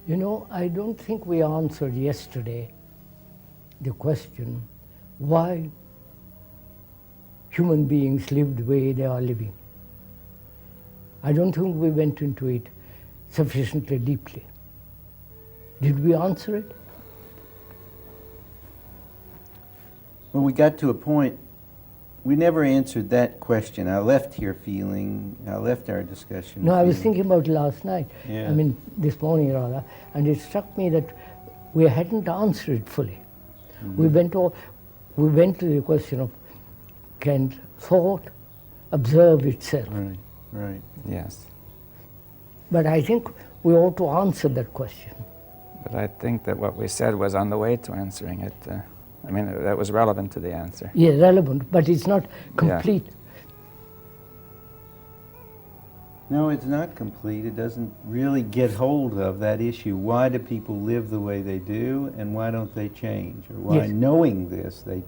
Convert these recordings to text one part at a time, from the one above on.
You know, I don't think we answered yesterday the question why human beings live the way they are living. I don't think we went into it sufficiently deeply. Did we answer it? Well, we got to a point, we never answered that question. I left our discussion. No, I was thinking about it last night. Yeah. I mean, this morning rather, and it struck me that we hadn't answered it fully. Mm-hmm. We went to the question of, can thought observe itself? Right, right. Yes. But I think we ought to answer that question. But I think that what we said was on the way to answering it. I mean, that was relevant to the answer. Yeah, relevant, but it's not complete. No, it's not complete. It doesn't really get hold of that issue. Why do people live the way they do, and why don't they change? Or why, Yes. knowing this, they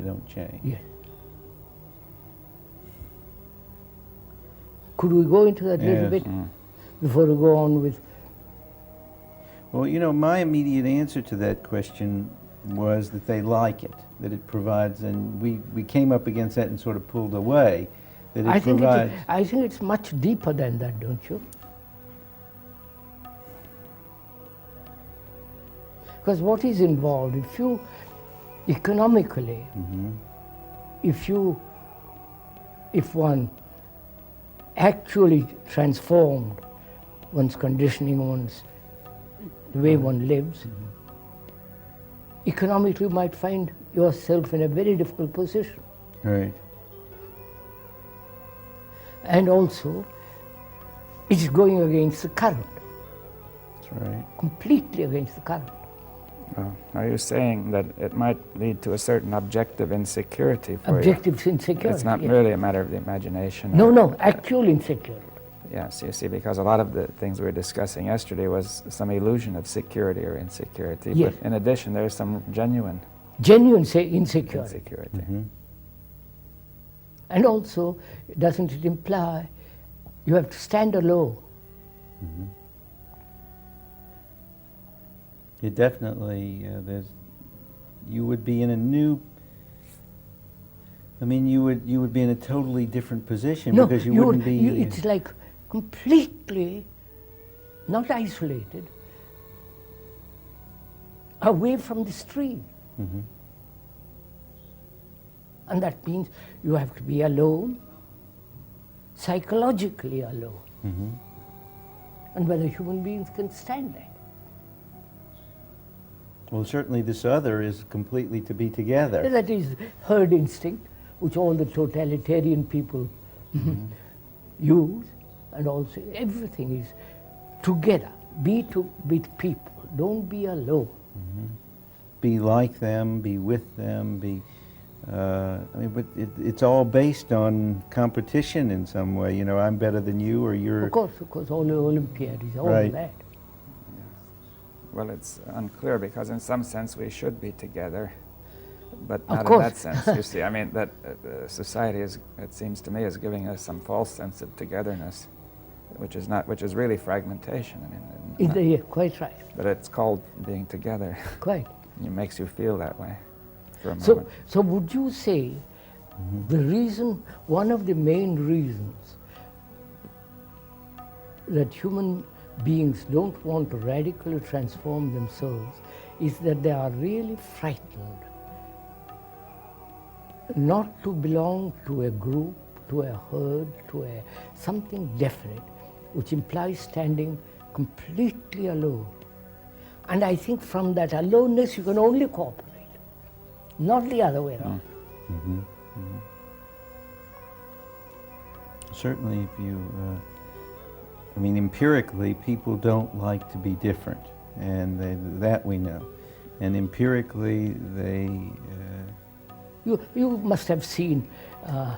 don't change? Yeah. Could we go into that a little Yes. bit before we go on with? Well, you know, my immediate answer to that question was that they like it, that it provides, and we came up against that and sort of pulled away, that it provides. I think it's much deeper than that, don't you? Because what is involved, if you economically, if one actually transformed one's conditioning, the way one lives, economically you might find yourself in a very difficult position. Right. And also, it's going against the current, That's right. completely against the current. Are you saying that it might lead to a certain objective insecurity for Objective insecurity. you? It's not yes. merely a matter of the imagination. No, actual insecurity. Yes, you see, because a lot of the things we were discussing yesterday was some illusion of security or insecurity. Yes. But in addition, there's some genuine Genuine insecurity. insecurity. And also, doesn't it imply you have to stand alone? It definitely, you would be in a new, I mean, you would be in a totally different position No, because you wouldn't be. it's like completely not isolated, away from the stream. And that means you have to be alone, psychologically alone. And whether human beings can stand that. Well, certainly this other is completely to be together. That is herd instinct, which all the totalitarian people use, and also everything is together. Be with people, don't be alone. Be like them, be with them, be. I mean, but it's all based on competition in some way. You know, I'm better than you, or you're. Of course, all the Olympiads, all Right. that. Well, it's unclear because in some sense we should be together, but Of not in course. that sense. You see, I mean, that society is, it seems to me, is giving us some false sense of togetherness, which is really fragmentation. I mean, Yeah, quite right, but it's called being together. quite. It makes you feel that way for a moment. So would you say the reason, one of the main reasons that human beings don't want to radically transform themselves is that they are really frightened not to belong to a group, to a herd, to something definite, which implies standing completely alone. And I think from that aloneness you can only cooperate, not the other way around. Certainly, if you, I mean, empirically, people don't like to be different, and that we know. And empirically, they. You must have seen on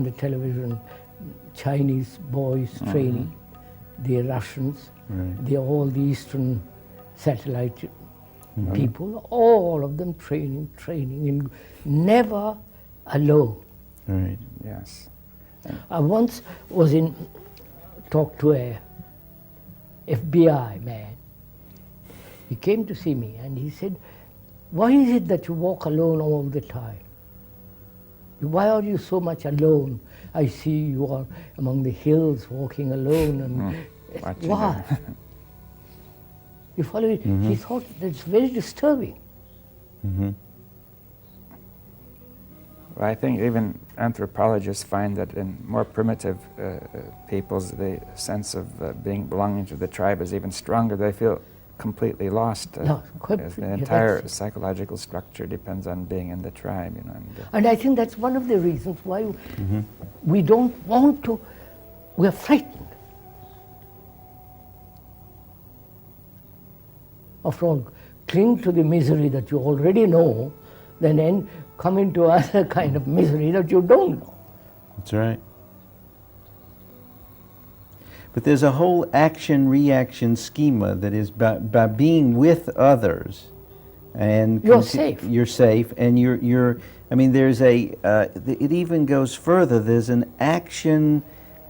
the television Chinese boys training, the Russians, all the Eastern satellite people, all of them training, and never alone. Right. Yes. I once talked to a FBI man, He came to see me and he said, "Why is it that you walk alone all the time? Why are you so much alone? I see you are among the hills walking alone." And Watching why? You follow it? He thought that's very disturbing. Well, I think even anthropologists find that in more primitive peoples, the sense of belonging to the tribe is even stronger. They feel completely lost. Yeah, quite- as the yeah, entire that's it. psychological structure depends on being in the tribe, you know. And I think that's one of the reasons why we don't want to, we're frightened. After all, cling to the misery that you already know, then come into other kind of misery that you don't know. That's right. But there's a whole action-reaction schema that is by being with others, and You're safe. You're safe, and you're. I mean, there's a. It even goes further. There's an action.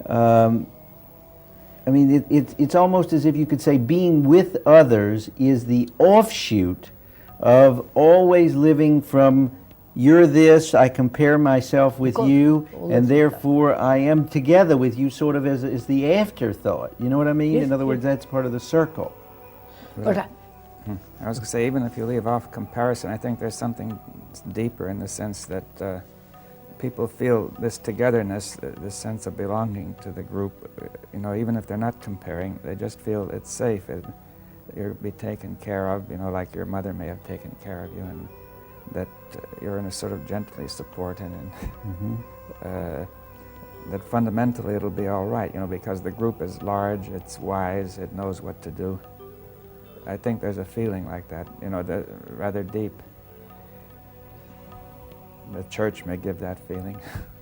I mean, it's almost as if you could say being with others is the offshoot of always living from you're this, I compare myself with Because you, all and that's therefore I am together with you sort of as the afterthought. You know what I mean? Yes, In other yes. words, that's part of the circle. But I was going to say, even if you leave off comparison, I think there's something deeper in the sense that people feel this togetherness, this sense of belonging to the group. You know, even if they're not comparing, they just feel it's safe. You'll be taken care of, you know, like your mother may have taken care of you, and that you're in a sort of gently supported, and that fundamentally it'll be all right, you know, because the group is large, it's wise, it knows what to do. I think there's a feeling like that, you know, rather deep. The church may give that feeling.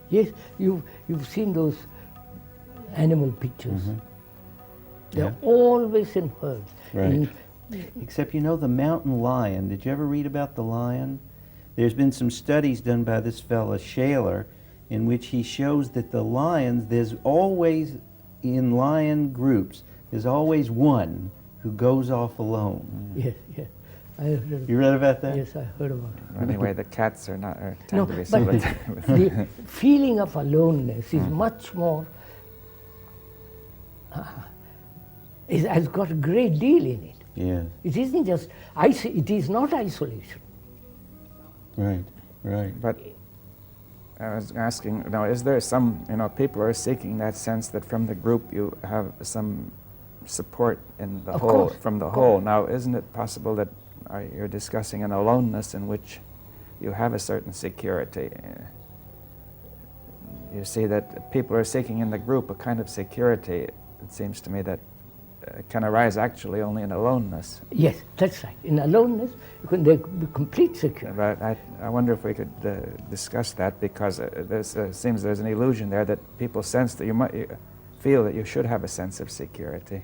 yes, you've seen those animal pictures. They're Yeah. always in herds. Right. In- Except, you know, the mountain lion. Did you ever read about the lion? There's been some studies done by this fella, Shaler, in which he shows that the lions, there's always, in lion groups, there's always one who goes off alone. yes, yes. I heard, You read about that? yes, I heard about it. Anyway, the cats are not, tend No, to be but split. the feeling of aloneness is much more, has got a great deal in it. Yeah, It isn't just, it is not isolation. right, right. But I was asking, you know, is there some, you know, people are seeking that sense that from the group you have some support in the Of whole, course, from the of whole. course. Now, isn't it possible that you're discussing an aloneness in which you have a certain security? You see that people are seeking in the group a kind of security, it seems to me, that can arise actually only in aloneness. Yes, that's right. In aloneness, there could be complete security. But I wonder if we could discuss that, because it seems there's an illusion there that people sense that you feel that you should have a sense of security.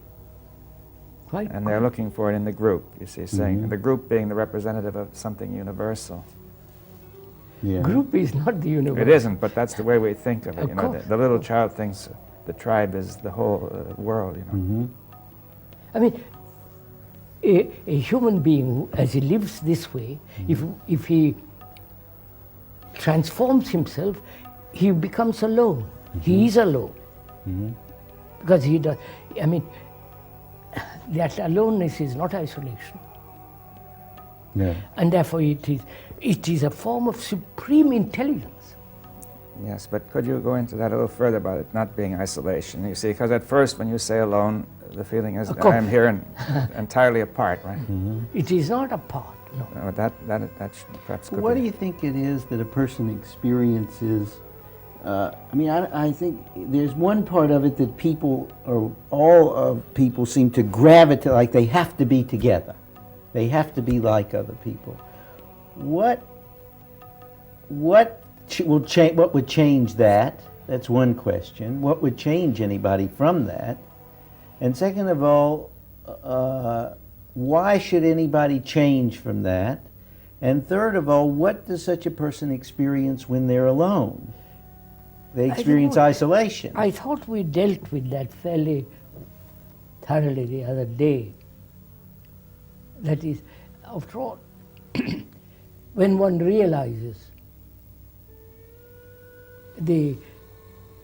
Right? And they're looking for it in the group, you see, saying the group being the representative of something universal. Yeah. Group is not the universe. It isn't, but that's the way we think of it. Of You know, course. the little child thinks the tribe is the whole world. You know. I mean, a human being, as he lives this way, if he transforms himself, he becomes alone. He is alone. Because he does, I mean, that aloneness is not isolation. Yeah. And therefore it is a form of supreme intelligence. Yes, but could you go into that a little further about it not being isolation? You see, because at first when you say alone, the feeling is Of course. I'm here and entirely apart, right? It is not a part, no. That perhaps could What be. do you think it is that a person experiences? I mean, I think there's one part of it that people, or all of people, seem to gravitate, like they have to be together. They have to be like other people. What would change that? That's one question. What would change anybody from that? And second of all, why should anybody change from that? And third of all, what does such a person experience when they're alone? They experience isolation. I thought we dealt with that fairly thoroughly the other day. That is, after all, when one realizes the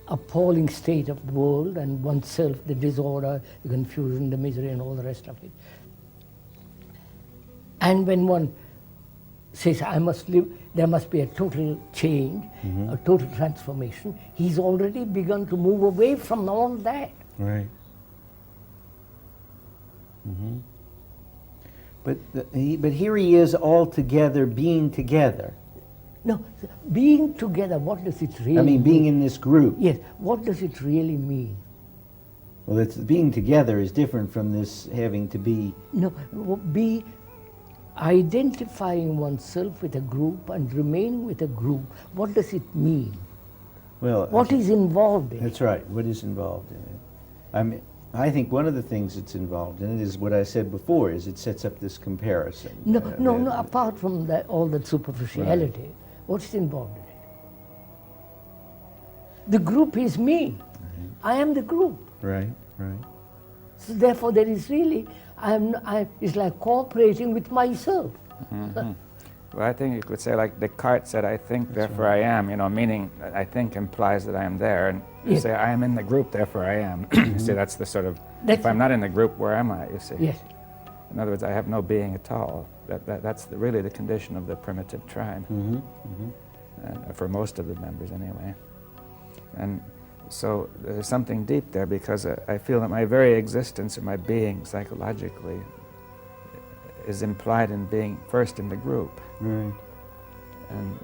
appalling state of the world and oneself, the disorder, the confusion, the misery and all the rest of it, and when one says, I must live, there must be a total change, a total transformation, he's already begun to move away from all that. Right. But here he is all together, being together. No, being together, what does it really I mean, being mean? in this group. Yes, what does it really mean? Well, it's, being together is different from this having to be. No, be identifying oneself with a group and remaining with a group. What does it mean? Well, What is involved in it? That's right. What is involved in it? I think one of the things that's involved in it is what I said before, is it sets up this comparison. No, apart from that, all that superficiality, what's involved in it? The group is me. I am the group. Right, right. So therefore there is really, it's like cooperating with myself. Well, I think you could say, like Descartes said, I think, therefore I am, meaning I think implies that I am there, and you Yes. say, I am in the group, therefore I am. You see, that's the sort of, if I'm not in the group, where am I, you see? Yes. In other words, I have no being at all. That's really the condition of the primitive tribe, and for most of the members anyway. And so there's something deep there, because I feel that my very existence or my being psychologically is implied in being first in the group. Right. And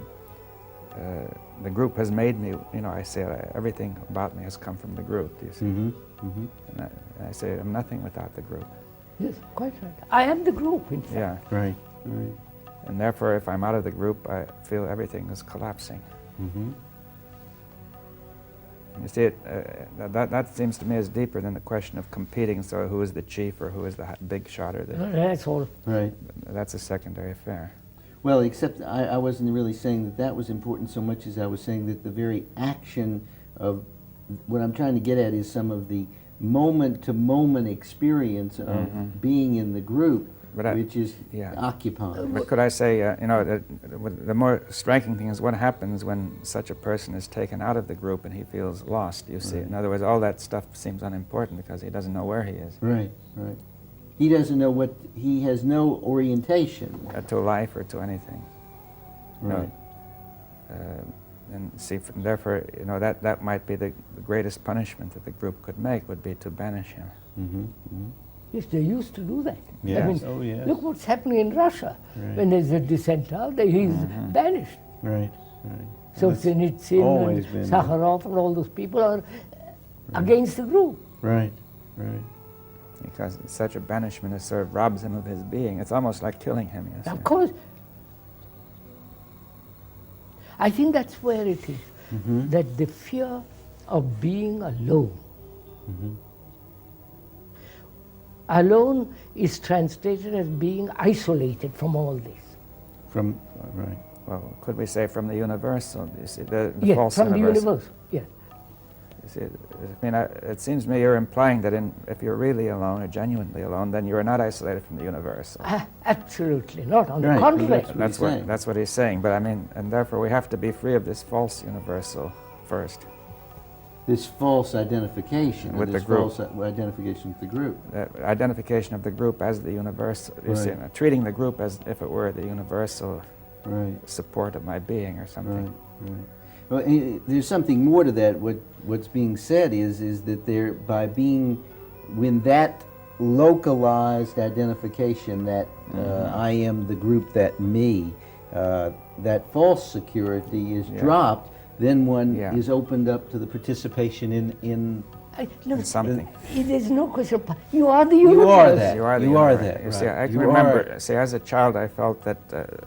the group has made me, I say everything about me has come from the group, you see. And I say I'm nothing without the group. Yes, quite right. I am the group, in fact. Yeah. Right, right. And therefore, if I'm out of the group, I feel everything is collapsing. You see, that seems to me is deeper than the question of competing, so who is the chief or who is the big shot, or That's all. Right. that's a secondary affair. Well, except I wasn't really saying that that was important so much as I was saying that the very action of what I'm trying to get at is some of the moment-to-moment experience of being in the group, which is occupying. But could I say, the more striking thing is what happens when such a person is taken out of the group and he feels lost, you see. In other words, all that stuff seems unimportant because he doesn't know where he is. Right, right. He doesn't know he has no orientation. To life or to anything. Right. And see, therefore, that might be the greatest punishment that the group could make, would be to banish him. Yes, they used to do that. Yes. I mean, Oh, yes. look what's happening in Russia. Right. When there's a dissenter, he's banished. Right, right. So That's Sinitsyn always and been- Sakharov and all those people are against the group. Right, right. Because such a banishment sort of robs him of his being. It's almost like killing him, you see. Of course. I think that's where it is, that the fear of being alone. Alone is translated as being isolated from all this. Right. Well, could we say from the universal? You see, the Yes, false from universal. the universe. Yes. You see, it seems to me you're implying that if you're really alone or genuinely alone, then you are not isolated from the universal. Absolutely not. On the Right, contrary. that's what he's saying. That's what he's saying. But and therefore we have to be free of this false universal first. This false identification. With this the group. false identification with the group. Identification of the group as the universal. You see, Right. treating the group as if it were the universal Right. support of my being or something. Right, right. Well, there's something more to that. What's being said is that when that localized identification, that I am the group, that me, that false security is dropped, then one is opened up to the participation in No, something. there's no question. You are the universe. You are that. You are the You are universe. that, You see, right. I can You remember. are- See, as a child, I felt that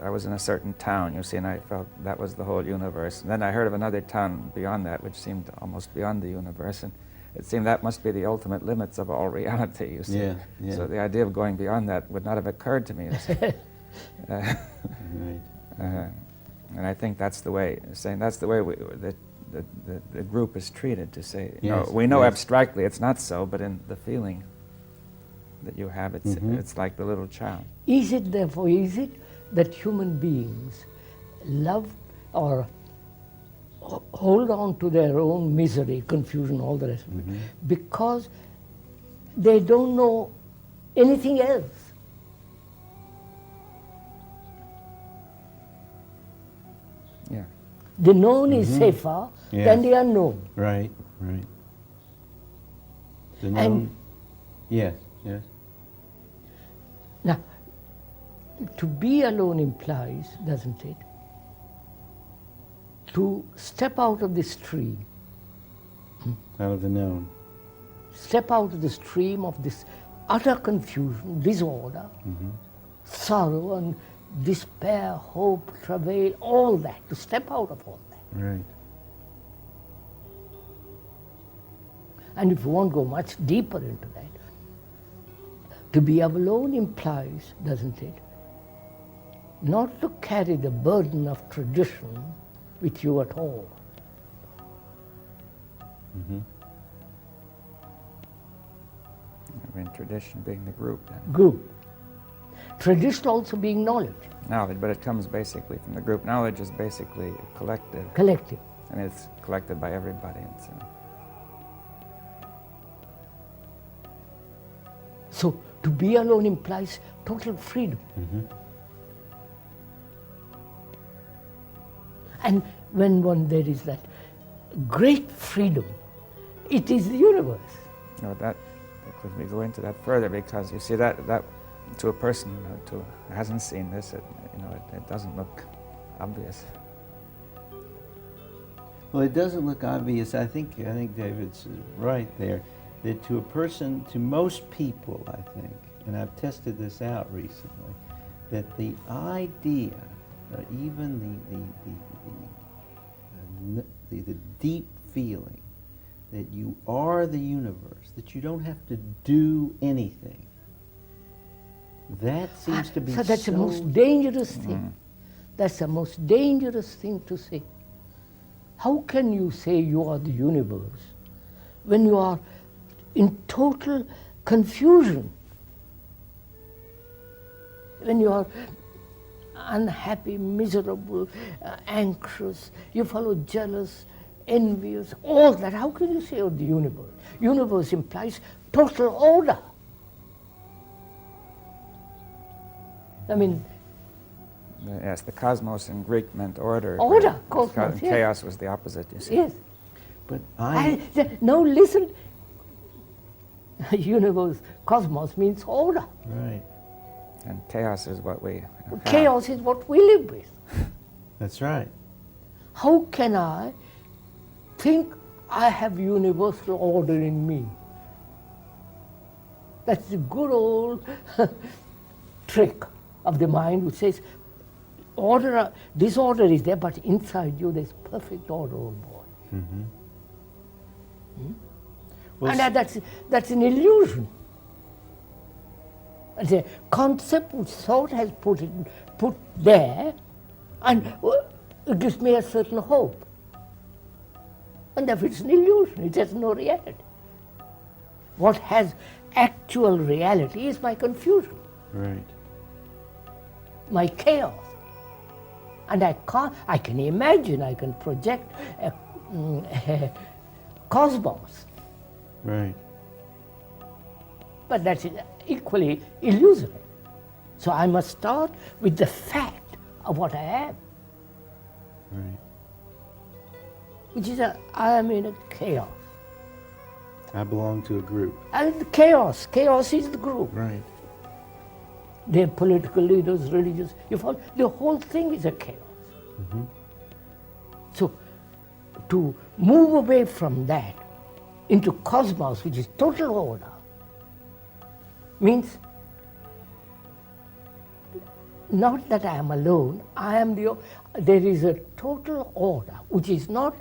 I was in a certain town. You see, and I felt that was the whole universe. And then I heard of another town beyond that, which seemed almost beyond the universe, and it seemed that must be the ultimate limits of all reality. You see. Yeah, yeah. So the idea of going beyond that would not have occurred to me. You see. Right. And I think that's the way. Saying that's the way the group is treated. To say, Yes, we know yes. abstractly it's not so, but in the feeling. that you have. It's like the little child. Is it therefore, is it that human beings love or hold on to their own misery, confusion, all the rest of it, because they don't know anything else? Yeah. The known is safer than the unknown. Right, right. The And- known, yes, yes. Now, to be alone implies, doesn't it, to step out of the stream, Out of the known. step out of the stream of this utter confusion, disorder, sorrow and despair, hope, travail, all that, to step out of all that. Right. And if you want to go much deeper into that, to be alone implies, doesn't it, not to carry the burden of tradition with you at all. I mean, tradition being the group, then. Group. Tradition also being knowledge, Knowledge, but it comes basically from the group. Knowledge is basically collective, collective. and it's collected by everybody. So to be alone implies total freedom. And when there is that great freedom, it is the universe. You know, that could we go into that further, because you see that to a person who hasn't seen this, it doesn't look obvious. Well, it doesn't look obvious. I think David's right there. That to a person, to most people, I think, and I've tested this out recently, that the idea, even the deep feeling that you are the universe, that you don't have to do anything, that seems to be So that's the most dangerous thing. That's the most dangerous thing to say. How can you say you are the universe when you are in total confusion? When you are unhappy, miserable, anxious, you follow jealous, envious, all that. How can you say you're the universe? Universe implies total order. I mean, Yes, the cosmos in Greek meant order. Order, and cosmos, and yes. chaos was the opposite, you see. yes. But No, listen. Universe, cosmos means order. right, And chaos is what we have. Chaos is what we live with. that's right. How can I think I have universal order in me? That's the good old trick of the mind which says, order, disorder is there, but inside you there's perfect order, old boy. Well, And that's an illusion. It's a concept which thought has put there, and it gives me a certain hope. And therefore it's an illusion, it has no reality. What has actual reality is my confusion, right. my chaos. And I can imagine, I can project a cosmos, Right. but that's equally illusory. So I must start with the fact of what I am, Right. which is I am in a chaos. I belong to a group. And chaos is the group. Right. They're political leaders, religious, you follow? The whole thing is a chaos. So to move away from that into cosmos, which is total order, means not that I am alone, there is a total order which is not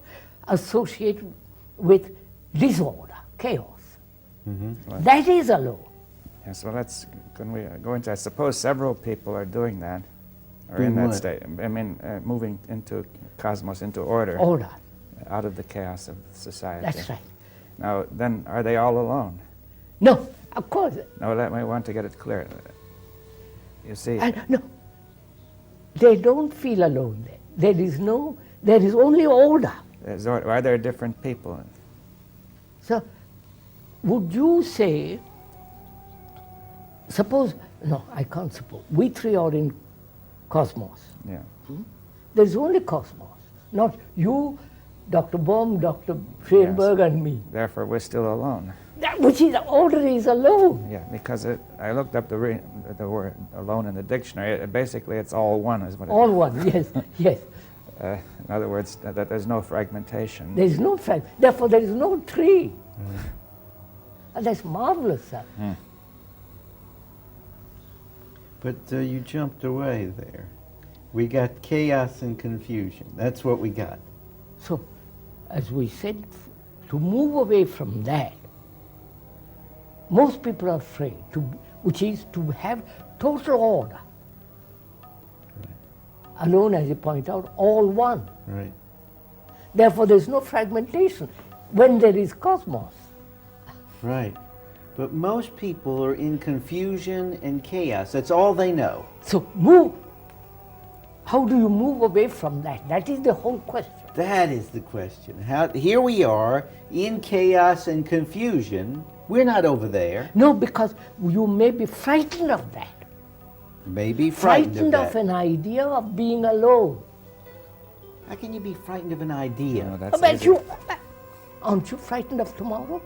associated with disorder, chaos. That is alone. Yeah, so can we go into, I suppose several people are doing that, or Doing in that what? state. I mean, moving into cosmos, into order, Order, out of the chaos of society. that's right. Now, then, are they all alone? No, Of course. No, let me want to get it clear. You see, And no, they don't feel alone there. There is only order. are there different people? So, would you say, suppose, no, I can't suppose, we three are in cosmos. Yeah. There's only cosmos, not you, Dr. Baum, Dr. Feinberg, and me. Therefore, we're still alone. That which is order is alone. Yeah, because I looked up the word alone in the dictionary. Basically, it's all one, is what it All one, yes, yes. in other words, that there's no fragmentation. There is no fact. Therefore, there is no tree. And that's marvelous, sir. But you jumped away there. We got chaos and confusion. That's what we got. So, as we said, to move away from that, most people are afraid, which is to have total order. Alone, as you point out, all one. Right. Therefore, there is no fragmentation when there is cosmos. Right. But most people are in confusion and chaos. That's all they know. So, move. How do you move away from that? That is the whole question. That is the question. Here we are in chaos and confusion. We're not over there. No, because you may be frightened of that. Maybe frightened of that. an idea of being alone. How can you be frightened of an idea? No, that's But easy. aren't you frightened of tomorrow?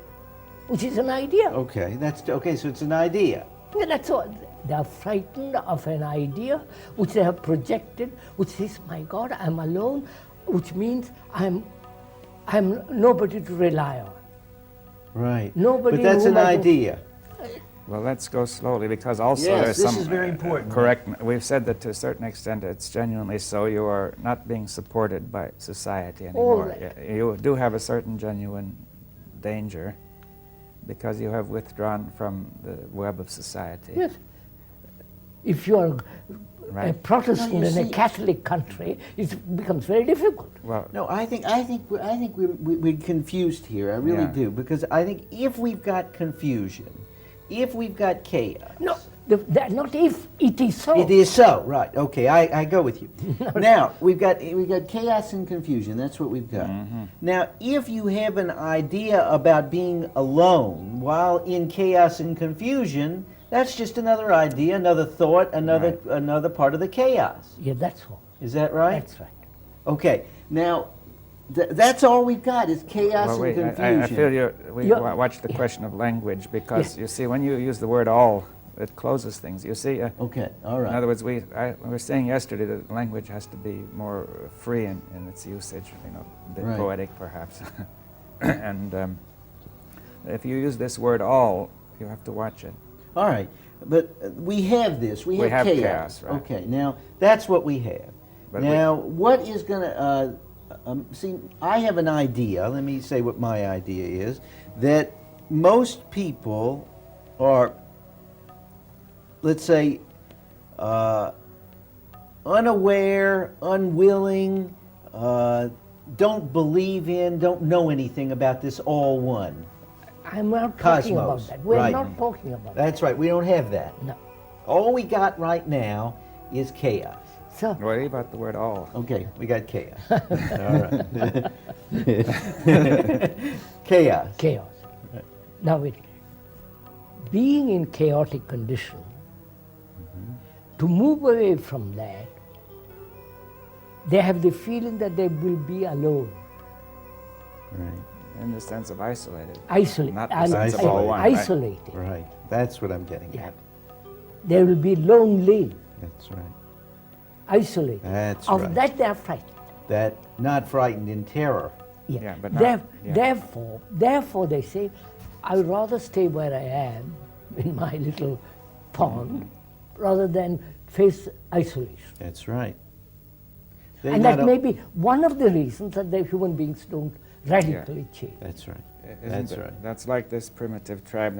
Which is an idea. Okay, okay. So it's an idea. Yeah, that's all. They are frightened of an idea which they have projected, which says, my God, I'm alone, which means I'm nobody to rely on. Right. Nobody But that's whom an I can- idea. Well, let's go slowly because also Yes, there's this some is very important. correct. We've said that to a certain extent it's genuinely so. You are not being supported by society anymore. right. You do have a certain genuine danger because you have withdrawn from the web of society. Yes. If you are a Right. Protestant No, you in a see- Catholic country, it becomes very difficult. Well, No, I think we're confused here. I really Yeah. do, because I think if we've got confusion, if we've got chaos, No, not if, it is so. it is so. Right. Okay, I go with you. Now we've got chaos and confusion. That's what we've got. Now, if you have an idea about being alone while in chaos and confusion, that's just another idea, another thought, another part of the chaos. Yeah, that's all. Is that right? That's right. Okay. Now, that's all we've got is chaos well, wait, and confusion. I feel we You're- watch the question of language because Yeah. you see when you use the word all, it closes things. You see. Okay. All In right. other words, we were saying yesterday that language has to be more free in its usage, a bit Right. poetic perhaps. And if you use this word all, you have to watch it. All right. But we have this. We have chaos, right. Okay. Now, that's what we have. But now, what is going to... see, I have an idea. Let me say what my idea is. That most people are, let's say, unaware, unwilling, don't believe in, don't know anything about this all one. I'm not talking about Cosmos, that. We're right. not talking about That's right. We don't have that. that. No. All we got right now is chaos. So, What about the word all? Okay, we got chaos. All right. Chaos. chaos. Now, being in chaotic condition, to move away from that, they have the feeling that they will be alone, Right. In the sense of isolated. isolated. Not the sense of all one, right? isolated. Right. That's what I'm getting Yeah. at. They will be lonely, That's right. isolated. That's of right. that they are frightened. That not frightened, in terror. Yeah, but not- yeah. Therefore, they say, I'd rather stay where I am in my little pond rather than face isolation. That's right. They're And not that may be one of the reasons that the human beings don't radically change. That's right. Isn't That's it- right. That's like this primitive tribe.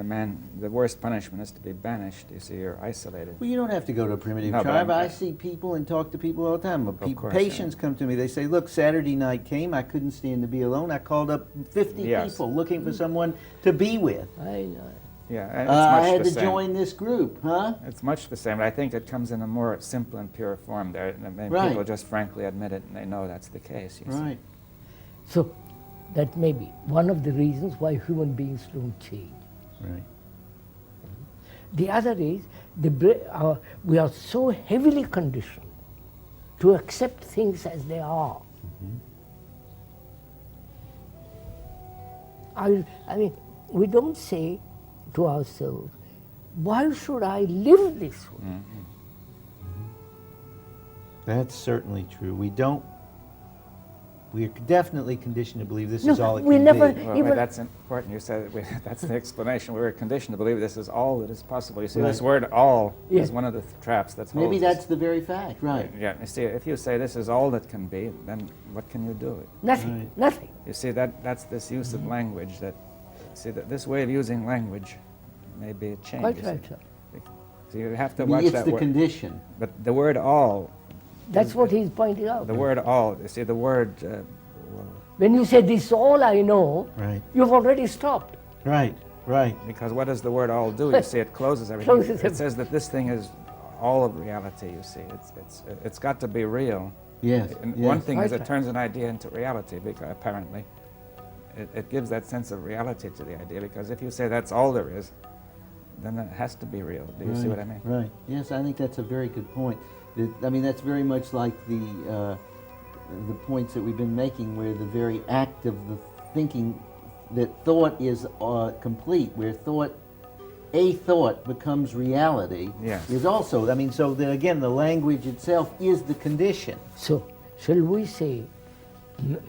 The worst punishment is to be banished. You see, you're isolated. Well, you don't have to go to a primitive No, but tribe. I'm- I see people and talk to people all the time. course, Patients come to me. They say, look, Saturday night came. I couldn't stand to be alone. I called up 50 Yes. people looking for someone to be with. I know. Yeah, and I it's much had the to same. join this group, huh? It's much the same. I think it comes in a more simple and pure form there. And maybe Right. people just frankly admit it and they know that's the case. You see. Right. So that may be one of the reasons why human beings don't change. Right. The other is we are so heavily conditioned to accept things as they are. I mean, we don't say to ourselves, why should I live this way? That's certainly true. We're definitely conditioned to believe this No, is all it we can never- be. Well, Even- that's important. You said that's the explanation. We were conditioned to believe this is all that is possible. You see, Right. this word "all" Yeah. is one of the traps that's Maybe holds us. that's the very fact, right? Yeah. You see, if you say this is all that can be, then what can you do? Nothing, Right. nothing. You see, that's this use of language. That this way of using language may be a change. Quite you see. right, sir. So you have to I mean, watch it's that the word. condition. But the word "all," That's what he's pointing out. the word "all." You see, the word. When you say this is all I know, Right. you've already stopped. Right. Right. Because what does the word "all" do? You see, it closes everything. Closes It everything. says that this thing is all of reality. You see, it's got to be real. Yes. And yes. one thing is, Right. it turns an idea into reality. Because apparently, it gives that sense of reality to the idea. Because if you say that's all there is, then it has to be real. Do you see what I mean? Right. Yes, I think that's a very good point. I mean, that's very much like the points that we've been making, where the very act of the thinking, that thought is complete, where a thought becomes reality, Yes. is also, I mean, so that again, the language itself is the condition. So, shall we say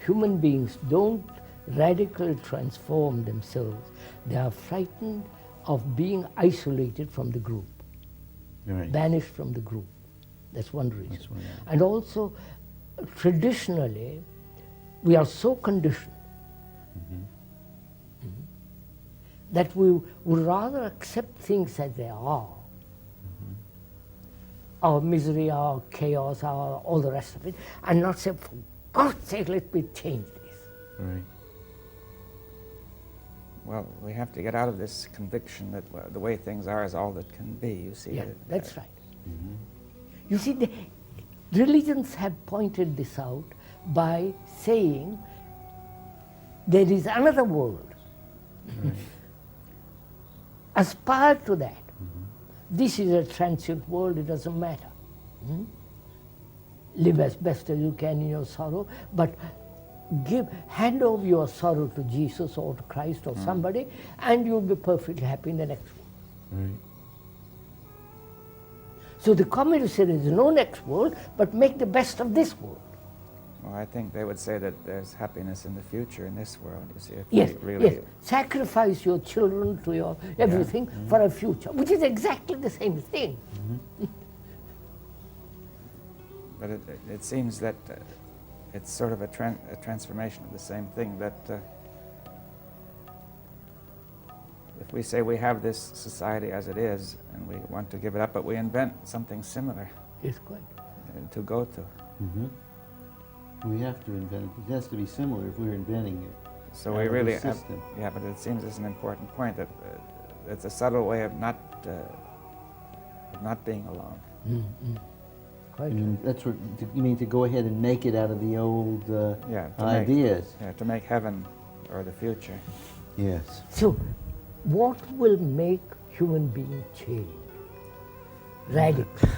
human beings don't radically transform themselves? They are frightened of being isolated from the group, Right. banished from the group. That's one reason. That's one, yeah. And also, traditionally, we are so conditioned that we would rather accept things as they are. Our misery, our chaos, all the rest of it, and not say, for God's sake, let me change this. Right. Well, we have to get out of this conviction that the way things are is all that can be. You see. Yeah, that- that's right. You see, the religions have pointed this out by saying there is another world. Aspire to that. This is a transient world, it doesn't matter. Live as best as you can in your sorrow, but hand over your sorrow to Jesus or to Christ or somebody, and you'll be perfectly happy in the next world. Right. So the communist said there is no next world, but make the best of this world. Well, I think they would say that there's happiness in the future in this world. You see, if Yes, we really. yes. Sacrifice your children to your everything for a future, which is exactly the same thing. But it seems that it's sort of a transformation of the same thing. That if we say we have this society as it is and we want to give it up, but we invent something similar It's quite. to go to. We have to invent it. It has to be similar if we're inventing it. So Out we of the really have, system. yeah, but it seems it's an important point that it's a subtle way of not being alone. Quite I mean, that's what you mean, to go ahead and make it out of the old Yeah, to make- ideas. Yeah, to make heaven or the future. Yes. So, what will make human being change? Radical.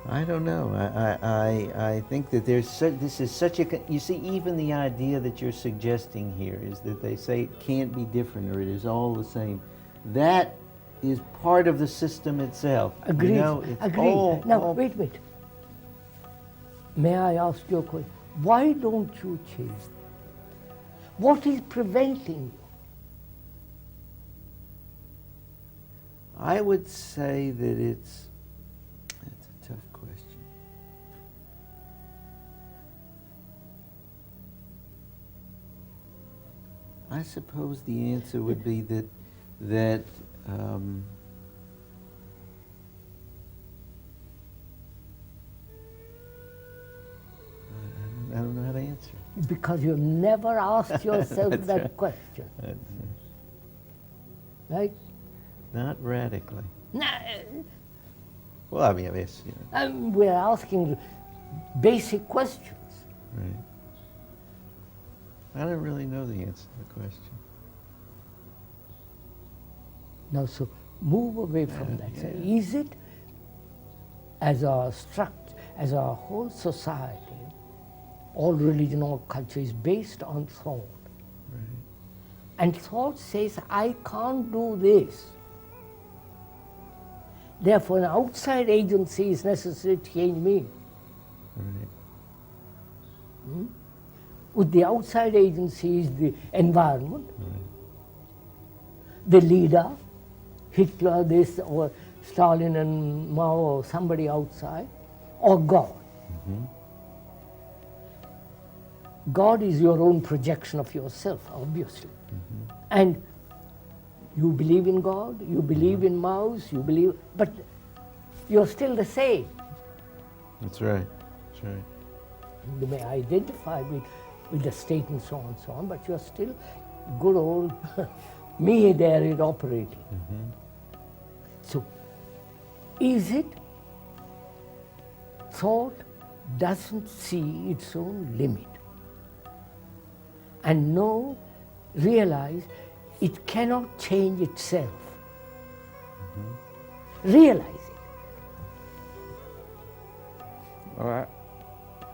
I don't know. I think that this is such a, you see, even the idea that you're suggesting here is that they say it Can't be different, or it is all the same. That is part of the system itself. Agreed. You know, it's Agreed. all- Now, all- wait. May I ask you a question? Why don't you change? What is preventing you? I would say that that's a tough question. I suppose the answer would be that I don't know how to answer. Because you never asked yourself That's that right. question. right? Not radically. Nah, Well, I mean, it's, you know, we're asking basic questions. right. I don't really know the answer to the question. Now, so move away from that. So is it, as our structure, as our whole society, all religion, all culture is based on thought. Right. And thought says, I can't do this. Therefore, an outside agency is necessary to change me. Right. With the outside agency is the environment, Right. the leader, Hitler, this, or Stalin and Mao, or somebody outside, or God. God is your own projection of yourself, obviously. And you believe in God, you believe in Mao's, you believe, but you're still the same. That's right. That's right. You may identify with the state and so on, but you're still good old me there is operating. So, is it thought doesn't see its own limit and realize it cannot change itself. Realize it. Well,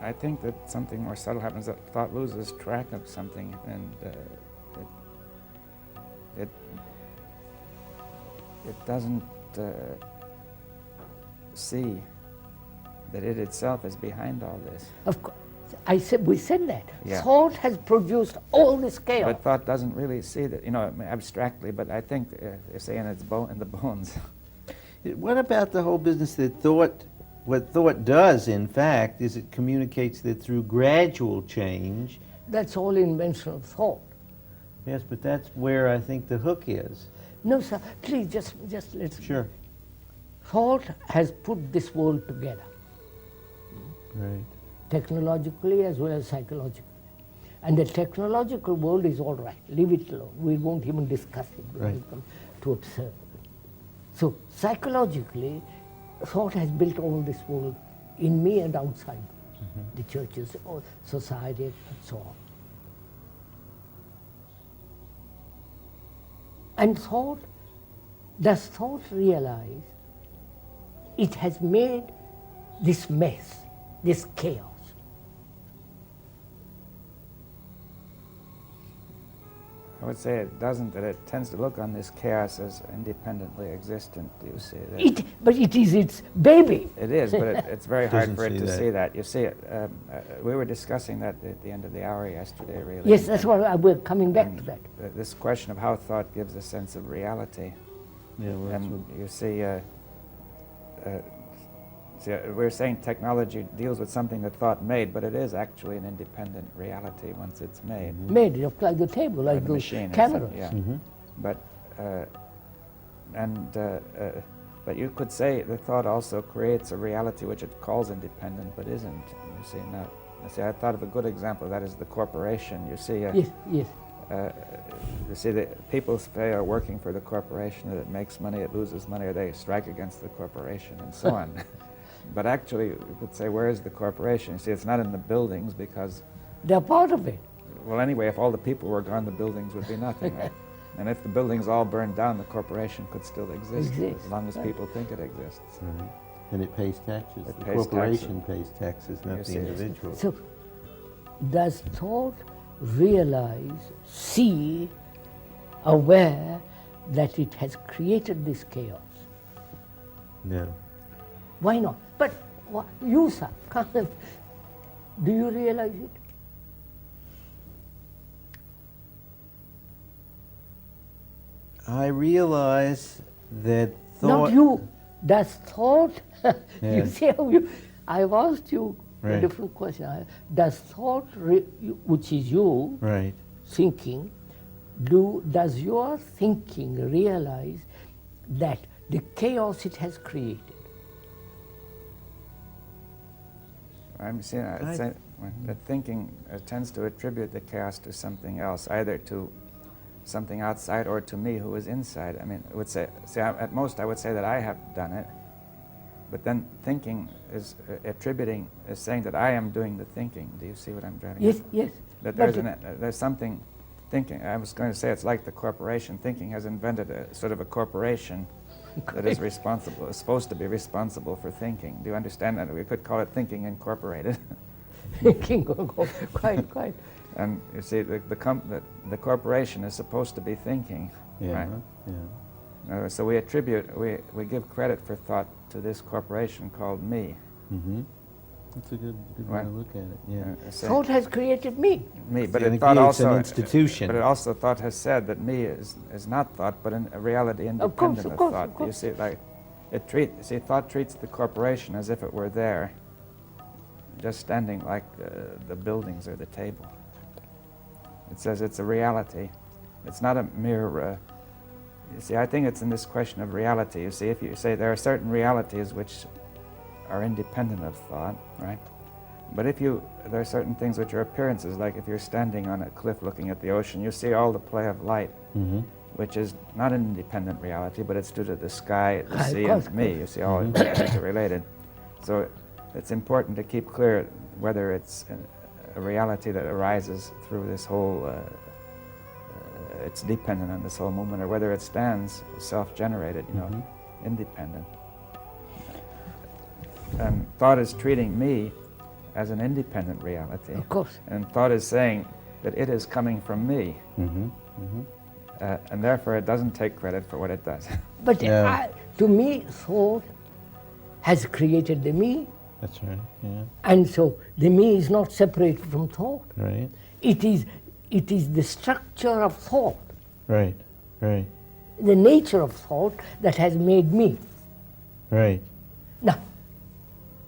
I think that something more subtle happens, that thought loses track of something, and it doesn't see that it itself is behind all this. Of course, we said that. Yeah. Thought has produced all this chaos. But thought doesn't really see that, abstractly, but I think, say in the bones. What about the whole business that what thought does, in fact, is it communicates that through gradual change. That's all invention of thought. Yes, but that's where I think the hook is. No, sir, please just let's. Sure. Thought has put this world together, Right. technologically as well as psychologically. And the technological world is all right, leave it alone. We won't even discuss it when Right. we come to observe. So psychologically, thought has built all this world in me and outside the churches or society and so on. And does thought realize it has made this mess, this chaos? I would say it doesn't, that it tends to look on this chaos as independently existent, you see. But it is its baby. It is, but it's very hard Doesn't for it see to that. see that. You see, we were discussing that at the end of the hour yesterday, really. Yes, that's what we're coming back And to that. This question of how thought gives a sense of reality. Yeah, well, that's And you see, we're saying technology deals with something that thought made, but it is actually an independent reality once it's made. Made it like the table, Or like the those machine. cameras. Yeah. But but you could say the thought also creates a reality which it calls independent, but isn't. You see, now, I thought of a good example. That is the corporation. You see, Yes, yes. you see, the people say are working for the corporation, that it makes money, it loses money, or they strike against the corporation, and so on. But actually, you could say, where is the corporation? You see, it's not in the buildings because, They're part of it. well, anyway, if all the people were gone, the buildings would be nothing, right? And if the buildings all burned down, the corporation could still exist Exists, as long as right. people think it exists. right. And it pays taxes. It The pays corporation pays taxes. Taxes, not You the see. individual. So, does thought realize, see, aware that it has created this chaos? No. Why not? But you, sir, do you realize it? I realize that thought. Not you. Does thought, you Yeah. see how I've asked you a Right. different question. Does thought, which is you, Right. thinking, does your thinking realize that the chaos it has created? I'm saying that thinking tends to attribute the chaos to something else, either to something outside or to me who is inside. I mean, I would say, at most I would say that I have done it, but then thinking is is saying that I am doing the thinking. Do you see what I'm driving Yes, at? yes. That But there's something thinking. I was going to say it's like the corporation. Thinking has invented a sort of a corporation that is responsible, is supposed to be responsible for thinking. Do you understand that? We could call it Thinking Incorporated. thinking, quite. And you see, the corporation is supposed to be thinking, Yeah. right? Yeah. So we we give credit for thought to this corporation called me. Mm-hmm. That's a good way Right. to look at it. Yeah. Thought has created me. Me, but And it thought it's also an institution. But it also thought has said that me is not thought, but a reality independent of thought. Of course. You see, like thought treats the corporation as if it were there, just standing like the buildings or the table. It says it's a reality. It's not a mere. You see, I think it's in this question of reality. You see, if you say there are certain realities which are independent of thought, right? But there are certain things which are appearances, like if you're standing on a cliff looking at the ocean, you see all the play of light, Mm-hmm. which is not an independent reality, but it's due to the sky, the Of sea, course, and me. You see, all things are related. So it's important to keep clear whether it's a reality that arises through this whole, it's dependent on this whole movement, or whether it stands self-generated, independent. And thought is treating me as an independent reality. Of course. And thought is saying that it is coming from me. Mm-hmm. Mm-hmm. And therefore it doesn't take credit for what it does. But Yeah. to me, thought has created the me, That's right. Yeah. and so the me is not separated from thought. Right. It is the structure of thought, Right. Right. the nature of thought that has made me. Right. Now,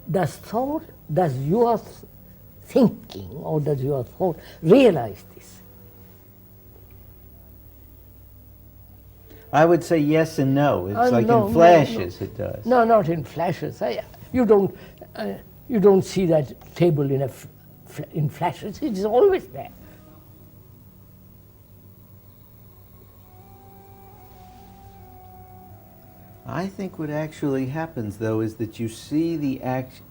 does your thinking or does your thought realize this? I would say yes and no. It's like no, in flashes, it does. No, not in flashes. You don't see that table in flashes. It is always there. I think what actually happens, though, is that you see the act.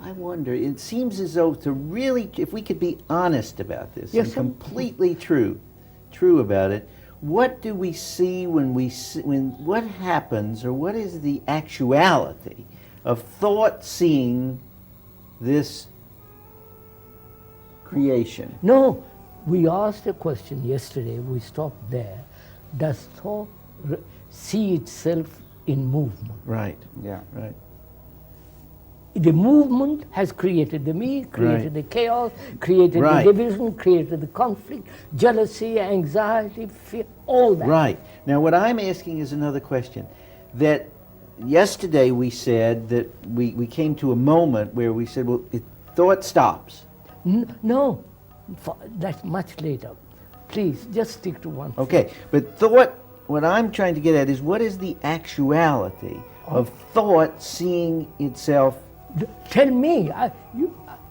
I wonder, it seems as though to really, if we could be honest about this, Yes, and sir. completely true about it, what do we see when what happens, or what is the actuality of thought seeing this creation? No, we asked a question yesterday, we stopped there. Does thought see itself in movement? Right, Yeah. right. The movement has created the me, created Right. the chaos, created Right. the division, created the conflict, jealousy, anxiety, fear, all that. Right. Now, what I'm asking is another question. That yesterday we said that we came to a moment where we said, well, thought stops. No, that's much later. Please, just stick to one. Okay, but thought, what I'm trying to get at is what is the actuality of thought seeing itself? Tell me,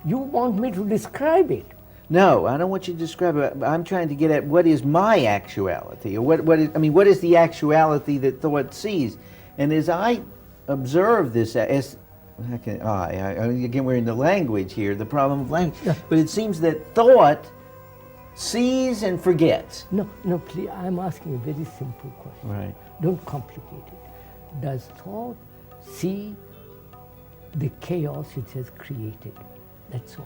you want me to describe it. No, I don't want you to describe it. I'm trying to get at what is my actuality, or what is the actuality that thought sees? And as I observe this, again, we're in the language here, the problem of language, but it seems that thought sees and forgets. No, please, I'm asking a very simple question. Right. Don't complicate it. Does thought see the chaos it has created? That's all.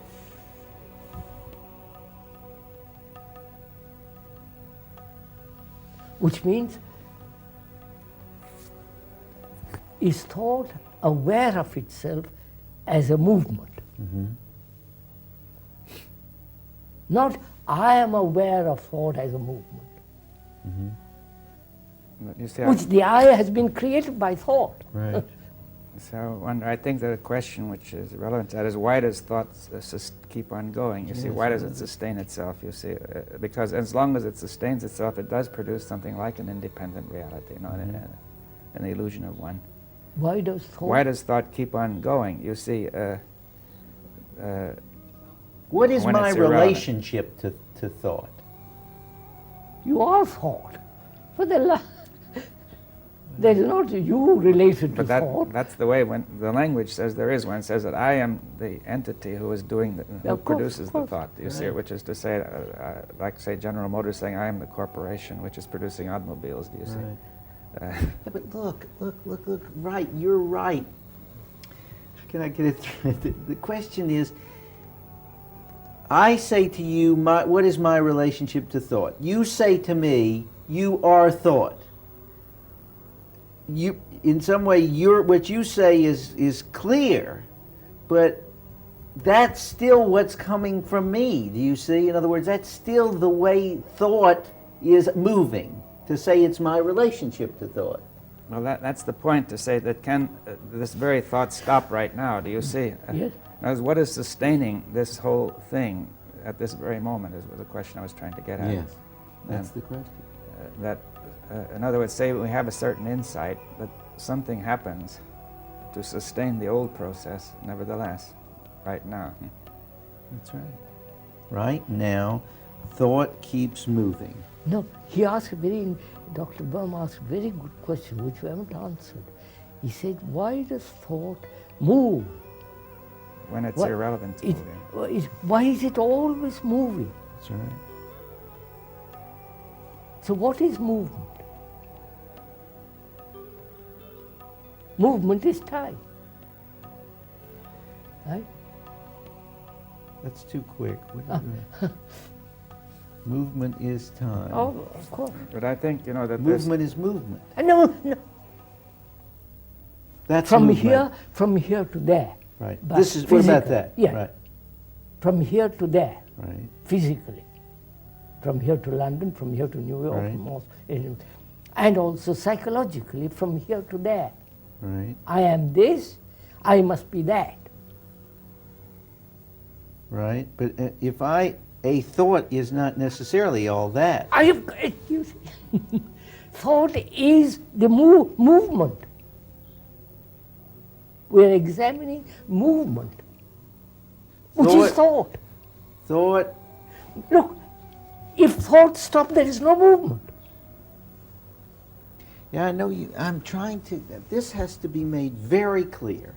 Which means, is thought aware of itself as a movement? Not, I am aware of thought as a movement, But you see, which the I has been created by thought. Right. I think that a question which is relevant to that is, why does thought keep on going? You see, why does it sustain itself? You see, because as long as it sustains itself, it does produce something like an independent reality, an illusion of one. Why does thought? Why does thought keep on going? You see, What is when my it's irrelevant. relationship to thought? You are thought. But there's not you related to But thought. that's the way when the language says there is one. It says that I am the entity who is doing who Of course, produces of the course. thought. You see it, which is to say, like say General Motors saying, I am the corporation which is producing automobiles. Do you see? Right. Uh, Yeah, but look, right, you're right. Can I get it through? The question is, I say to you, what is my relationship to thought? You say to me, you are thought. You, in some way, what you say is clear, but that's still what's coming from me. Do you see? In other words, that's still the way thought is moving. To say it's my relationship to thought. well, that's the point, to say that can this very thought stop right now? Do you see? Yes. Now, what is sustaining this whole thing at this very moment is the question I was trying to get at. Yes, that's the question. In other words, say we have a certain insight, but something happens to sustain the old process, nevertheless, right now. That's right. Right now, thought keeps moving. No, Dr. Burma asked a very good question which we haven't answered. He said, why does thought move? When it's What- irrelevant to moving. Why is it always moving? That's right. So what is movement? Movement is time. Right? That's too quick. What do you Movement is time. Oh, of course. But I think, you know, that there's- Movement is movement. No. That's From movement. here to there. Right. But This is what about physically, that? yeah. Right. From here to there, Right. physically. From here to London, from here to New York, Right. from and also psychologically, from here to there. Right. I am this, I must be that. Right. But if a thought is not necessarily all that. You see, thought is the movement. We're examining movement, which is thought. Thought. Look, if thought stops, there is no movement. Yeah, I know you. I'm trying to. This has to be made very clear.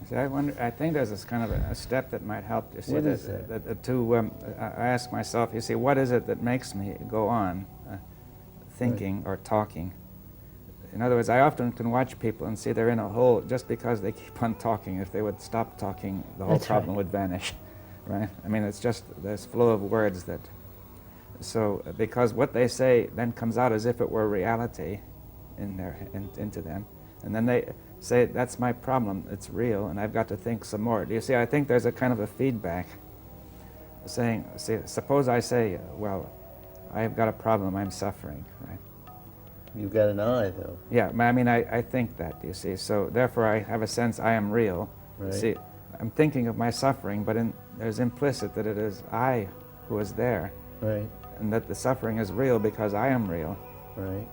See, I think there's this kind of a step that might help. You see, What is I ask myself, you see, what is it that makes me go on thinking or talking? In other words, I often can watch people and see they're in a hole just because they keep on talking. If they would stop talking, the whole That's problem right. would vanish, right? I mean, it's just this flow of words that. So, because what they say then comes out as if it were reality into them, and then they say, that's my problem, it's real, and I've got to think some more. Do you see, I think there's a kind of a feedback saying, see, suppose I say, well, I've got a problem, I'm suffering, right? You've got an eye, though. Yeah, I mean, I think that, you see, so therefore I have a sense I am real. Right. See, I'm thinking of my suffering, but there's implicit that it is I who is there, Right. and that the suffering is real because I am real. Right.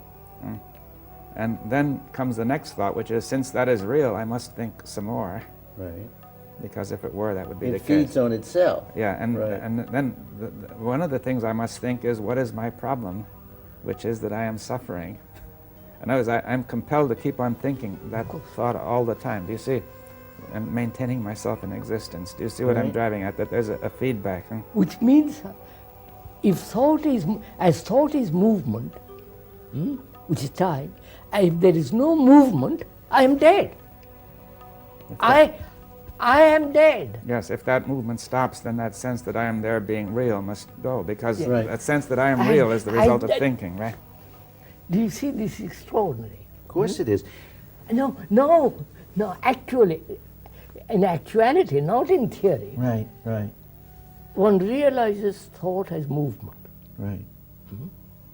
And then comes the next thought, which is, since that is real, I must think some more, Right. because if it were, that would be the It case. feeds on itself. Yeah, and Right. and then one of the things I must think is, what is my problem, which is that I am suffering. In other words, I'm compelled to keep on thinking that thought all the time. Do you see? I'm maintaining myself in existence. Do you see what I'm Right. driving at? That there's a feedback. Which means, if thought is movement, which is time, if there is no movement, I am dead. I am dead. Yes, if that movement stops, then that sense that I am there being real must go, because Right. that sense that I am I- real is the result of I- thinking, right? Do you see this is extraordinary? Of course it is. No, actually, in actuality, not in theory, Right. Right. one realizes thought as movement, Right.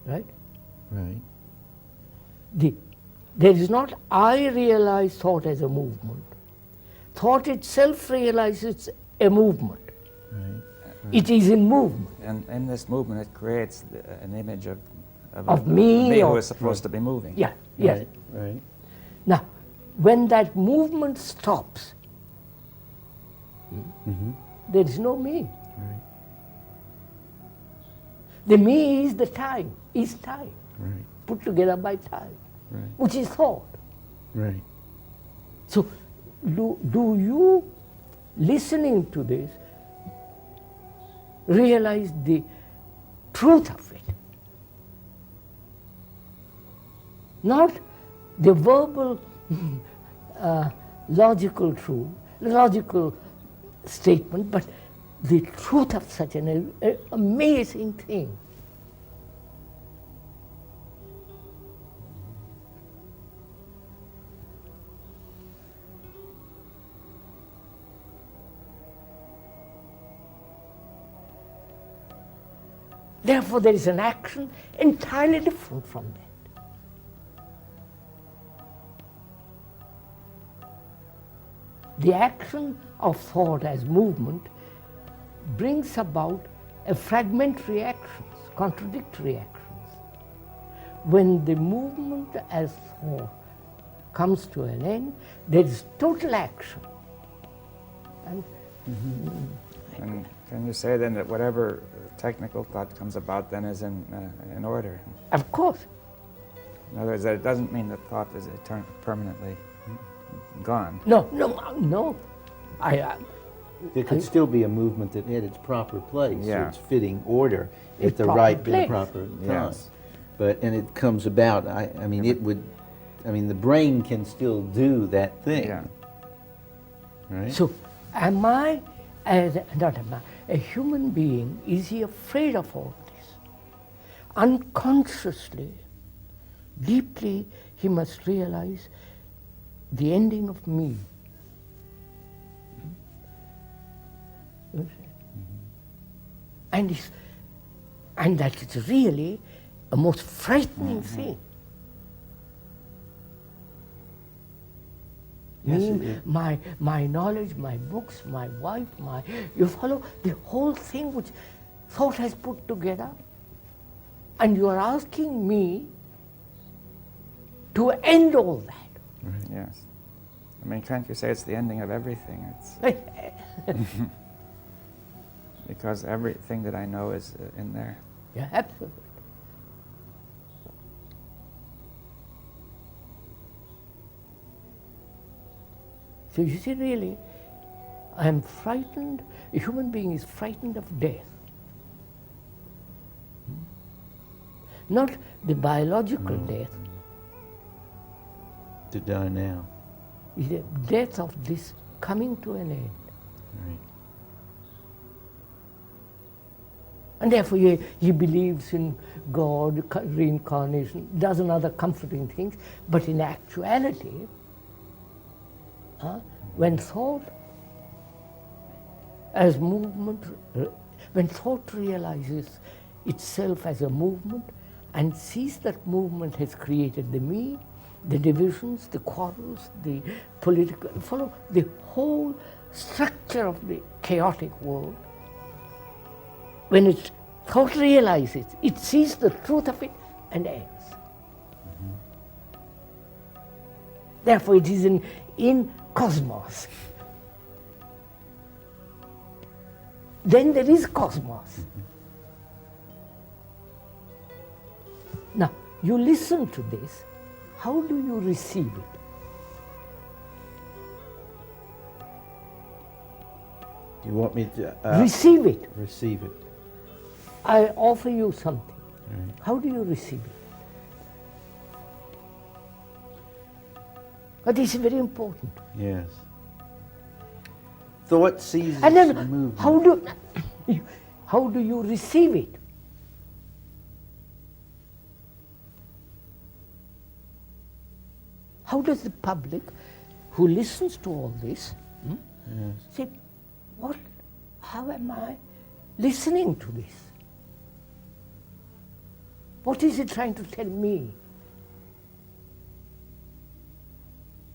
right? Right. There is not I realize thought as a movement. Thought itself realizes a movement. Right. It is in movement. And in this movement, it creates an image of me who or- is supposed to be moving. Yeah, yes. Right. Right. Now, when that movement stops, there is no me. Right. The me is the time, is time, Right. put together by time, Right. which is thought. Right. So, do you, listening to this, realize the truth of it? Not the verbal, logical truth, logical statement, but the truth of such an amazing thing. Therefore, there is an action entirely different from that. The action of thought as movement brings about a fragmentary actions, contradictory actions. When the movement as thought comes to an end, there is total action. And And can you say then that whatever technical thought comes about then is in order? of course, In other words, that it doesn't mean that thought is permanently gone. no. There could still be a movement that had its proper place, Yeah. its fitting order, Its at the proper right place. and proper time. Yes. And it comes about. I mean, it would. I mean, the brain can still do that thing. Yeah. Right. So, a human being, is he afraid of all this? Unconsciously, deeply, he must realize the ending of me. And that is really a most frightening thing. Yes, Me, it is. my knowledge, my books, my wife, you follow the whole thing which thought has put together, and you are asking me to end all that. Yes. I mean, can't you say it's the ending of everything? It's because everything that I know is in there. Yeah, absolutely. So you see, really, I am frightened, a human being is frightened of death. Not the biological death, To die now. is the death of this coming to an end. Right. And therefore he believes in God, reincarnation, dozen other comforting things, but in actuality, when thought as movement, when thought realizes itself as a movement and sees that movement has created the me, the divisions, the quarrels, the political, follow the whole structure of the chaotic world, when it thought realizes, it sees the truth of it and ends. Therefore it is in cosmos. Then there is cosmos. Now, you listen to this, how do you receive it? Do you want me to Receive it. receive it? I offer you something. Right. How do you receive it? But this is very important. Yes. Thought seizes And then movement. how do you receive it? How does the public who listens to all this say, how am I listening to this? What is it trying to tell me?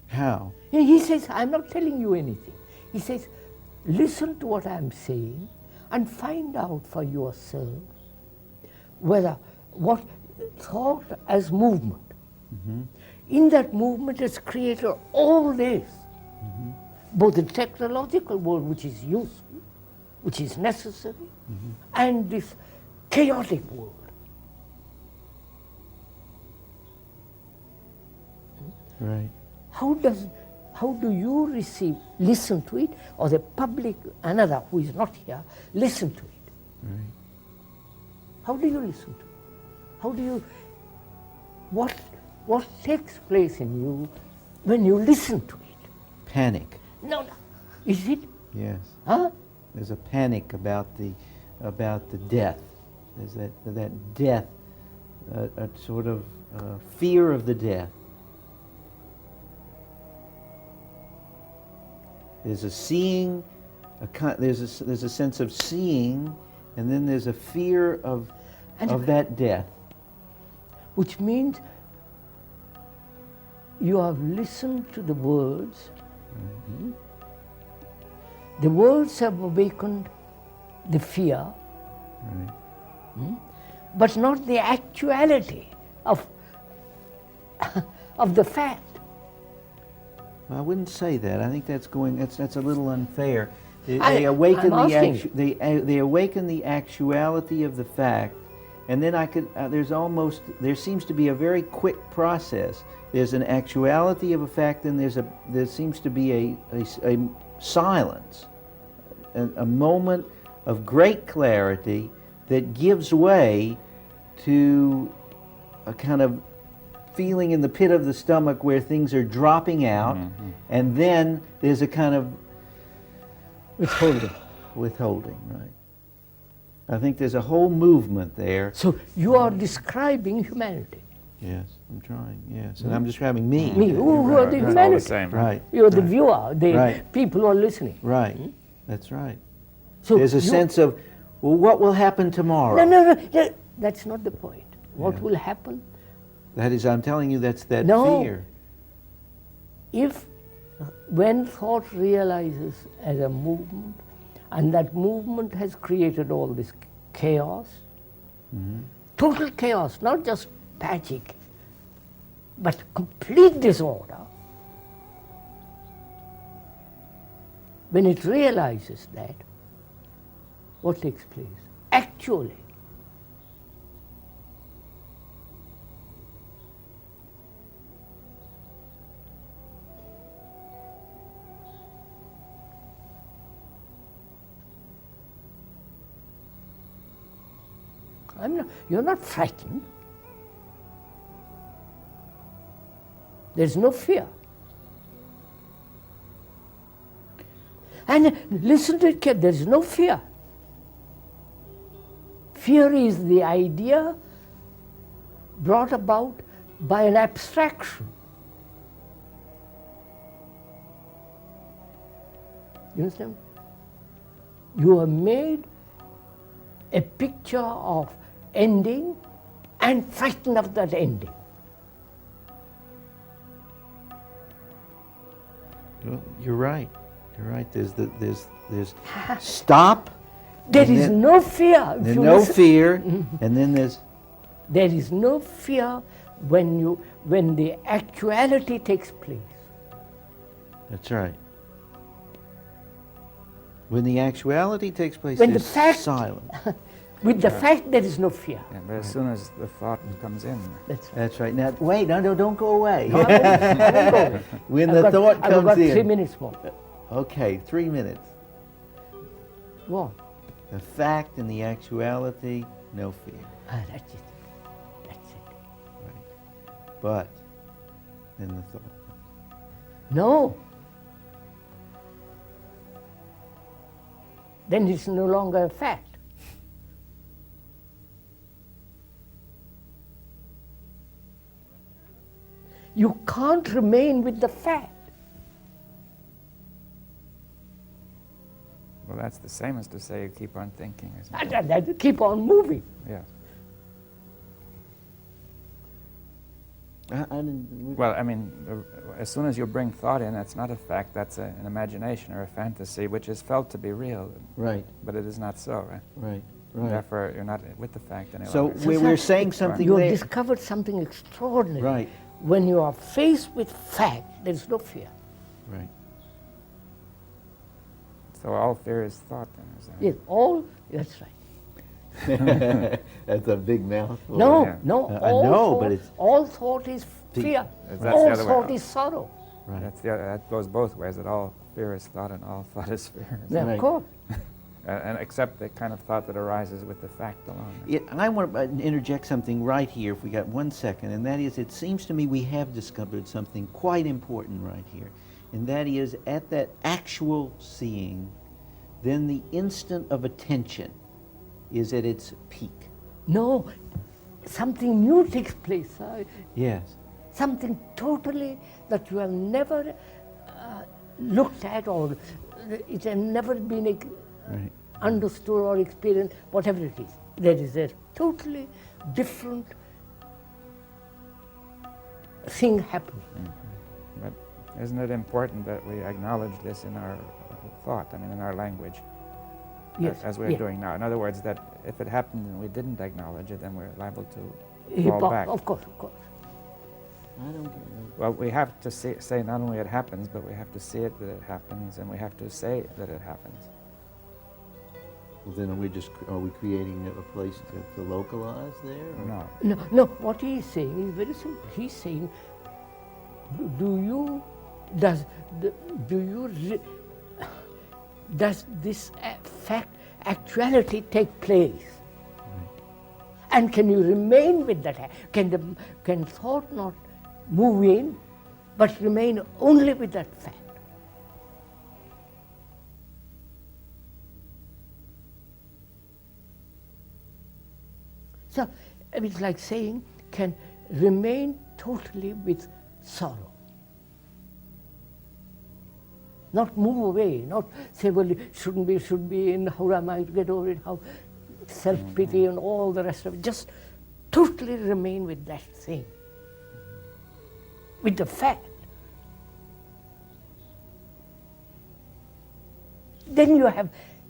How? He says, I'm not telling you anything. He says, listen to what I'm saying and find out for yourself whether what thought as movement, in that movement has created all this, both the technological world, which is useful, which is necessary, and this chaotic world. Right. How do you listen to it, or the public, another who is not here, listen to it? Right. How do you listen to it? How do you, what takes place in you when you listen to it? Panic. No, is it? Yes. Huh? There's a panic about the death. There's that death, a sort of fear of the death. There's a seeing, there's a sense of seeing, and then there's a fear of that death. Which means you have listened to the words. Mm-hmm. The words have awakened the fear, Right. but not the actuality of the fact. Well, I wouldn't say that. I think that's a little unfair. They I'm awaken asking. they awaken the actuality of the fact, and then there seems to be a very quick process. There's an actuality of a fact, and there seems to be a silence, a moment of great clarity that gives way to a kind of feeling in the pit of the stomach where things are dropping out, and then there's a kind of withholding, right? I think there's a whole movement there. So you are describing humanity. Yes, I'm trying, yes. And I'm describing me. Me, who are the It's all the humanity? same. Right. You're the viewer, the Right. people who are listening. Right. That's right. So There's a sense of, well, what will happen tomorrow? No, that's not the point. What Yeah. will happen That is, I'm telling you, that's that No. fear. when thought realizes as a movement, and that movement has created all this chaos, total chaos, not just patching, but complete disorder. When it realizes that, what takes place? Actually, you're not frightened. There's no fear. And listen to it carefully, there's no fear. Fear is the idea brought about by an abstraction. You understand? You have made a picture of ending and frightened of that ending. Well, you're right. You're right. There's stop. There and is then- no fear. If There's you no listen. fear, and then there's There is no fear when the actuality takes place. that's right. When the actuality takes place, When the there's fact- silence. With the fact, there is no fear. Yeah, but as soon as the thought comes in, That's right. That's right. Now, wait, no, don't go away. No, I won't go. When I've the got- thought I've comes got in. 3 minutes more. Okay, 3 minutes. Go on. The fact and the actuality, no fear. That's it. That's it. Right. But then the thought. No. Then it's no longer a fact. You can't remain with the fact. well, that's the same as to say you keep on thinking, isn't it? And keep on moving. Yes. I didn't. Well, I mean, as soon as you bring thought in, that's not a fact, that's an imagination or a fantasy, which is felt to be real, Right, but it is not so, right? right, right. Therefore, you're not with the fact any So longer. we're saying something You have there. discovered something extraordinary. Right, When you are faced with fact, there is no fear. right. So all fear is thought, then, is that Yes, all, that's right. That's a big mouthful. No, Yeah. no. I all know, thought, but it's- all thought is fear. That's the All other way thought around. is sorrow. Right. That goes both ways, that all fear is thought and all thought is fear. Yeah, Right. of course. And except the kind of thought that arises with the fact alone. Yeah, I want to interject something right here, if we got 1 second, and that is, it seems to me we have discovered something quite important right here, and that is, at that actual seeing, then the instant of attention is at its peak. No, something new takes place. Yes. Something totally that you have never looked at, or it has never been Right. understood or experienced, whatever it is. There is a totally different thing happening. But isn't it important that we acknowledge this in our thought, I mean in our language, Yes. as we're yeah. doing now? In other words, that if it happened and we didn't acknowledge it, then we're liable to Hip- fall back. Of course, of course. I don't get it. Well, we have to say not only it happens, but we have to see it that it happens, and we have to say that it happens. Well, then are we creating a place to localize there? or- No. No, no, what he is saying is very simple. He's saying, does this fact, actuality take place? And can you remain with that? Can thought not move in, but remain only with that fact? So it's like saying, can remain totally with sorrow. Not move away, not say, well, it shouldn't be, should be, and how am I to get over it, how self-pity and all the rest of it. Just totally remain with that thing, with the fact. Then you have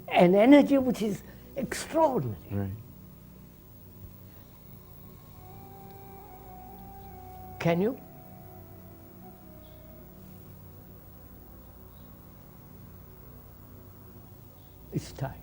an energy which is extraordinary. Right. Can you? It's time.